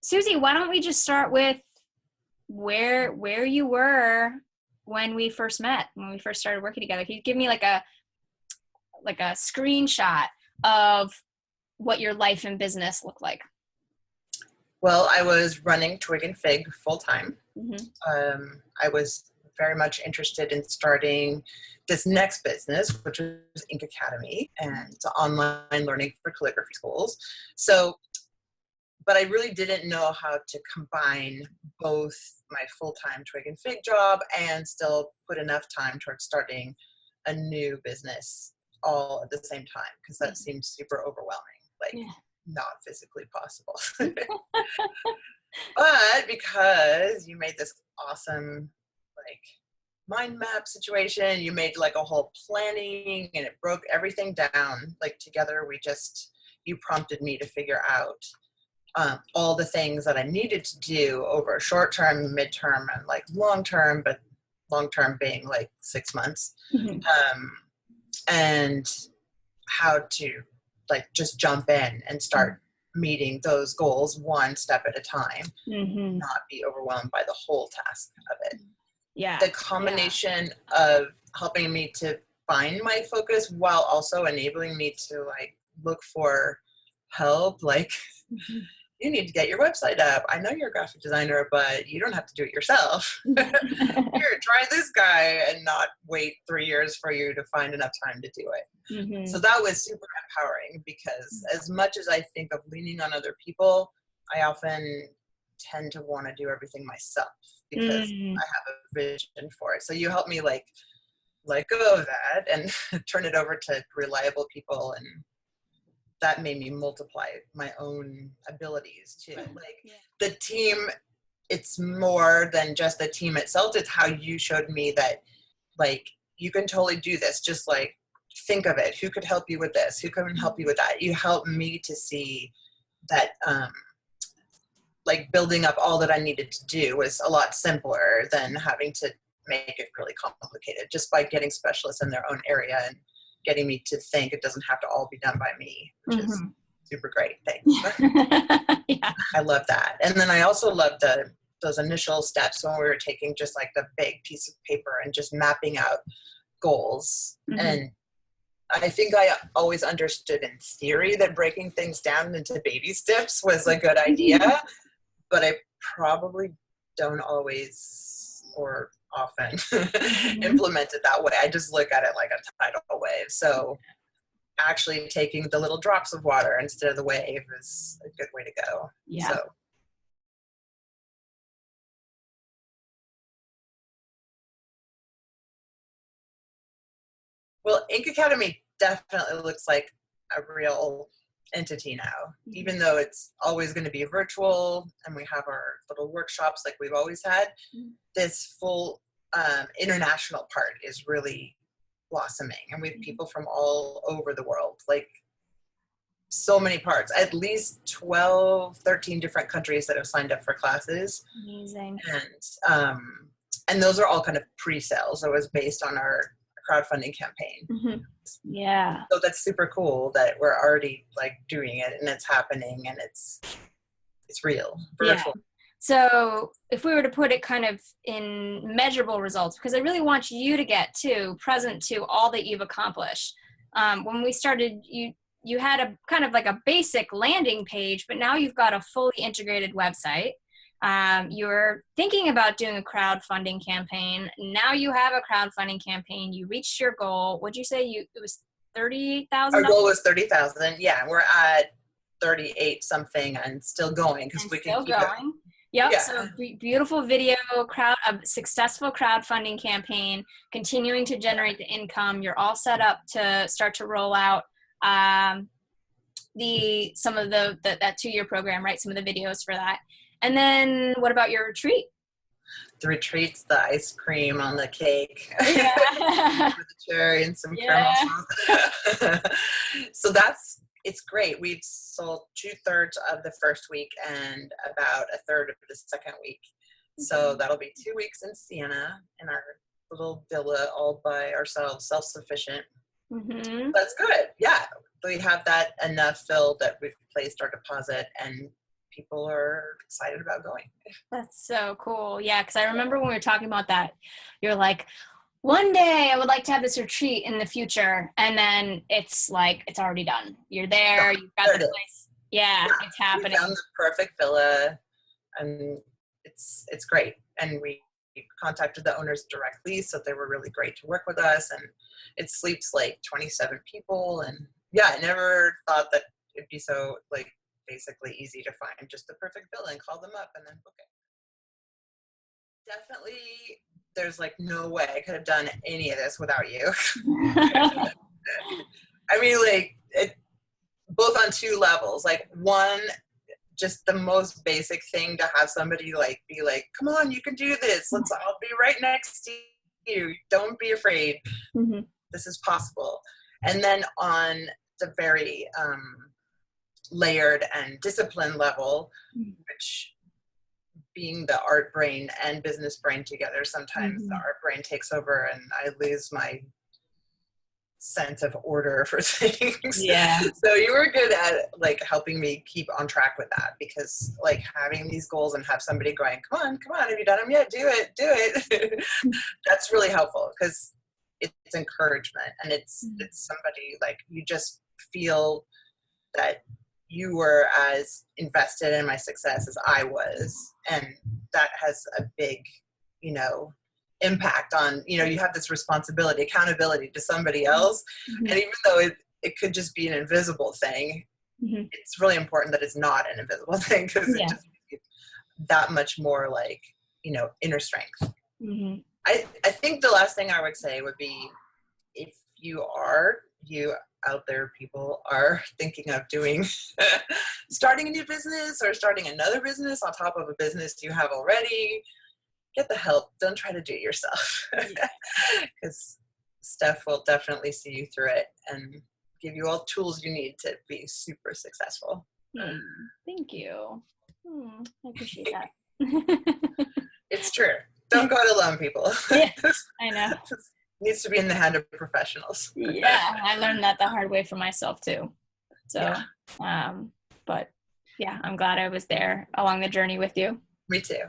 Suzie, why don't we just start with where you were when we first met, when we first started working together? Can you give me like a screenshot of what your life and business looked like? Well, I was running Twig and Fig full time. Mm-hmm. I was very much interested in starting this next business, which was INK.ACADEMY, and it's online learning for calligraphy schools. So, but I really didn't know how to combine both my full-time Twig and Fig job and still put enough time towards starting a new business all at the same time, because that seemed super overwhelming, not physically possible. But because you made this awesome mind map situation, you made a whole planning, and it broke everything down. Together you prompted me to figure out all the things that I needed to do over short term, midterm, and long term, but long term being 6 months. Mm-hmm. And how to just jump in and start meeting those goals one step at a time, not be overwhelmed by the whole task of it. Yeah. The combination of helping me to find my focus while also enabling me to look for help, you need to get your website up. I know you're a graphic designer, but you don't have to do it yourself. Here, try this guy, and not wait 3 years for you to find enough time to do it. Mm-hmm. So that was super empowering, because as much as I think of leaning on other people, I often tend to want to do everything myself because I have a vision for it. So you help me let go of that and turn it over to reliable people, and that made me multiply my own abilities too. The team, it's more than just the team itself. It's how you showed me that you can totally do this. Just think of it. Who could help you with this? Who can help you with that? You helped me to see that building up all that I needed to do was a lot simpler than having to make it really complicated, just by getting specialists in their own area and getting me to think it doesn't have to all be done by me, which is super great. Thanks. Yeah. I love that. And then I also love those initial steps when we were taking just the big piece of paper and just mapping out goals. And I think I always understood in theory that breaking things down into baby steps was a good idea, but I probably don't always or often implement it that way. I just look at it like a tidal wave. So actually taking the little drops of water instead of the wave is a good way to go. Yeah. So. Well, INK.ACADEMY definitely looks like a real entity now, even though it's always going to be virtual and we have our little workshops like we've always had. This full international part is really blossoming, and we have people from all over the world, so many parts, at least 12, 13 different countries that have signed up for classes. Amazing. And those are all kind of pre-sales. So it was based on our crowdfunding campaign. Yeah. So that's super cool that we're already doing it, and it's happening, and it's real, virtual. Yeah. So if we were to put it kind of in measurable results, because I really want you to get present to all that you've accomplished. When we started, you had a kind of a basic landing page, but now you've got a fully integrated website. You're thinking about doing a crowdfunding campaign. Now you have a crowdfunding campaign. You reached your goal. What'd you say? It was $30,000? Our goal was 30,000. Yeah, we're at 38 something and still going because we can keep going. Yep. Yeah. So beautiful video, a successful crowdfunding campaign, continuing to generate the income. You're all set up to start to roll out that 2-year program, right? Some of the videos for that. And then what about your retreat? The retreat's the ice cream on the cake. Yeah. With the cherry and some caramel sauce. So it's great. We've sold 2/3 of the first week and about 1/3 of the second week. So that'll be 2 weeks in Siena in our little villa all by ourselves, self-sufficient. That's good. Yeah. We have that enough filled that we've placed our deposit, and people are excited about going. That's so cool. Yeah, because I remember when we were talking about that, you're like, one day I would like to have this retreat in the future. And then it's like, it's already done. You're there, you've got the place. Yeah, it's happening. We found the perfect villa, and it's great. And we contacted the owners directly, so they were really great to work with us. And it sleeps like 27 people. And yeah, I never thought that it'd be so like basically easy to find just the perfect villa and call them up and then book it. Definitely, there's like no way I could have done any of this without you. I mean, like, both on two levels. Like, one, just the most basic thing to have somebody like be like, come on, you can do this. I'll be right next to you. Don't be afraid. Mm-hmm. This is possible. And then on the very layered and disciplined level, which being the art brain and business brain together, sometimes the art brain takes over and I lose my sense of order for things. Yeah. So you were good at like helping me keep on track with that, because like having these goals and have somebody going, come on, have you done them yet? Do it. That's really helpful, because it's encouragement, and it's somebody like you just feel that you were as invested in my success as I was. And that has a big, impact on, you have this responsibility, accountability to somebody else. And even though it could just be an invisible thing, it's really important that it's not an invisible thing, because it just makes you that much more like, inner strength. I think the last thing I would say would be, if you out there, people are thinking of starting a new business or starting another business on top of a business you have already, get the help. Don't try to do it yourself, because Steph will definitely see you through it and give you all tools you need to be super successful. Thank you. I appreciate that. It's true. Don't go it alone, people. Yeah, I know. Needs to be in the hand of professionals. Yeah, I learned that the hard way for myself too. So, but yeah, I'm glad I was there along the journey with you. Me too.